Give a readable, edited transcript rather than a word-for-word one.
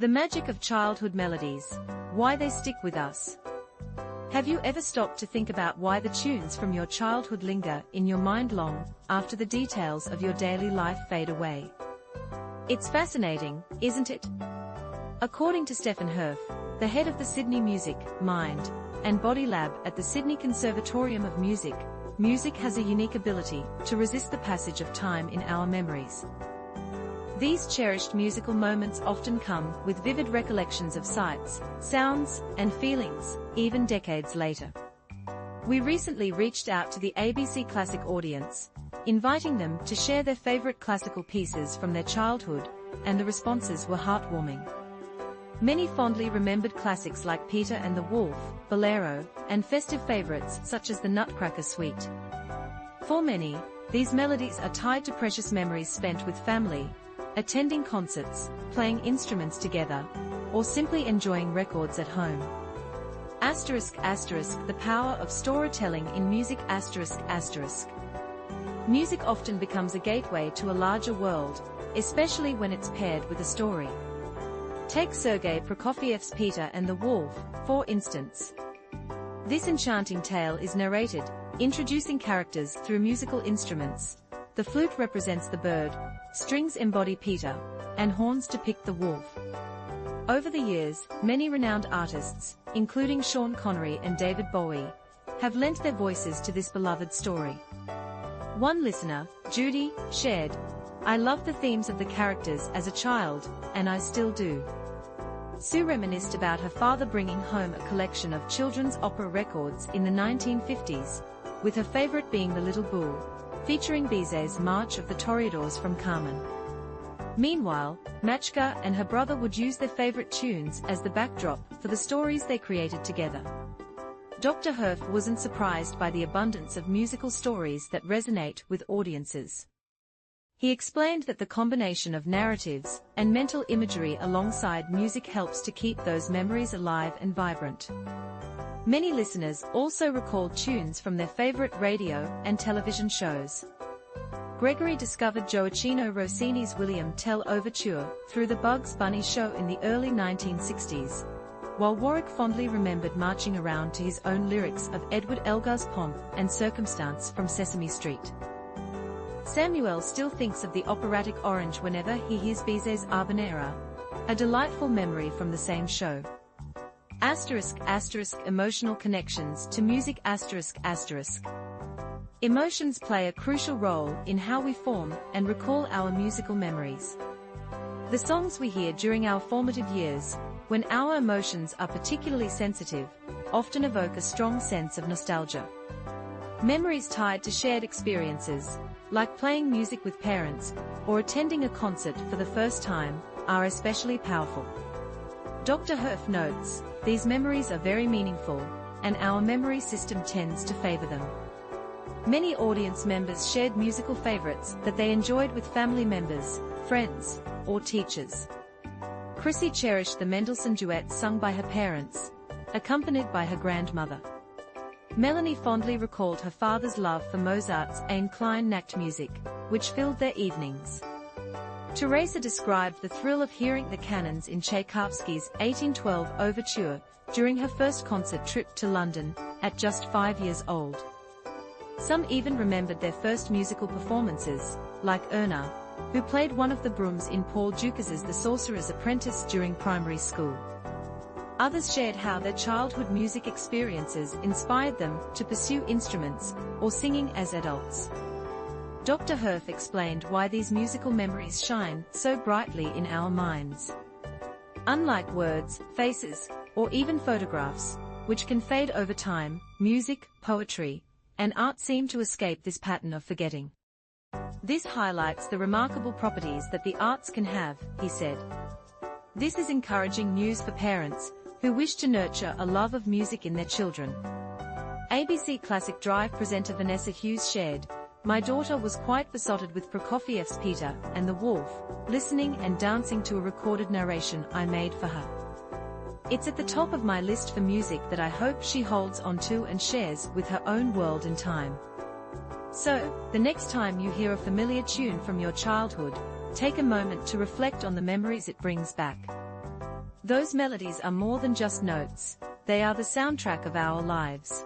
The magic of childhood melodies, why they stick with us. Have you ever stopped to think about why the tunes from your childhood linger in your mind long after the details of your daily life fade away? It's fascinating, isn't it? According to Stephen Herff, the head of the Sydney Music, Mind, and Body Lab at the Sydney Conservatorium of Music, music has a unique ability to resist the passage of time in our memories. These cherished musical moments often come with vivid recollections of sights, sounds, and feelings, even decades later. We recently reached out to the ABC Classic audience, inviting them to share their favorite classical pieces from their childhood, and the responses were heartwarming. Many fondly remembered classics like Peter and the Wolf, Bolero, and festive favorites such as the Nutcracker suite. For many, these melodies are tied to precious memories spent with family, attending concerts, playing instruments together, or simply enjoying records at home. The power of storytelling in music. Music often becomes a gateway to a larger world, especially when it's paired with a story. Take Sergei Prokofiev's Peter and the Wolf, for instance. This enchanting tale is narrated, introducing characters through musical instruments. The flute represents the bird, strings embody Peter, and horns depict the wolf. Over the years, many renowned artists, including Sean Connery and David Bowie, have lent their voices to this beloved story. One listener, Judy, shared, "I loved the themes of the characters as a child, and I still do." Sue reminisced about her father bringing home a collection of children's opera records in the 1950s, with her favorite being The Little Bull, featuring Bizet's March of the Toreadors from Carmen. Meanwhile, Machka and her brother would use their favorite tunes as the backdrop for the stories they created together. Dr. Herff wasn't surprised by the abundance of musical stories that resonate with audiences. He explained that the combination of narratives and mental imagery alongside music helps to keep those memories alive and vibrant. Many listeners also recalled tunes from their favorite radio and television shows. Gregory discovered Gioacchino Rossini's William Tell Overture through the Bugs Bunny show in the early 1960s, while Warwick fondly remembered marching around to his own lyrics of Edward Elgar's Pomp and Circumstance from Sesame Street. Samuel still thinks of the operatic Orange whenever he hears Bizet's Habanera, a delightful memory from the same show. Emotional connections to music. Emotions play a crucial role in how we form and recall our musical memories. The songs we hear during our formative years, when our emotions are particularly sensitive, often evoke a strong sense of nostalgia. Memories tied to shared experiences, like playing music with parents or attending a concert for the first time, are especially powerful. Dr. Herff notes, these memories are very meaningful, and our memory system tends to favor them. Many audience members shared musical favorites that they enjoyed with family members, friends, or teachers. Chrissy cherished the Mendelssohn duets sung by her parents, accompanied by her grandmother. Melanie fondly recalled her father's love for Mozart's Ein klein Nachtmusik, which filled their evenings. Teresa described the thrill of hearing the canons in Tchaikovsky's 1812 Overture during her first concert trip to London, at just 5 years old. Some even remembered their first musical performances, like Erna, who played one of the brooms in Paul Dukas' The Sorcerer's Apprentice during primary school. Others shared how their childhood music experiences inspired them to pursue instruments or singing as adults. Dr. Herff explained why these musical memories shine so brightly in our minds. Unlike words, faces, or even photographs, which can fade over time, music, poetry, and art seem to escape this pattern of forgetting. This highlights the remarkable properties that the arts can have, he said. This is encouraging news for parents who wish to nurture a love of music in their children. ABC Classic Drive presenter Vanessa Hughes shared, "My daughter was quite besotted with Prokofiev's Peter and the Wolf, listening and dancing to a recorded narration I made for her. It's at the top of my list for music that I hope she holds on to and shares with her own world in time." So, the next time you hear a familiar tune from your childhood, take a moment to reflect on the memories it brings back. Those melodies are more than just notes, they are the soundtrack of our lives.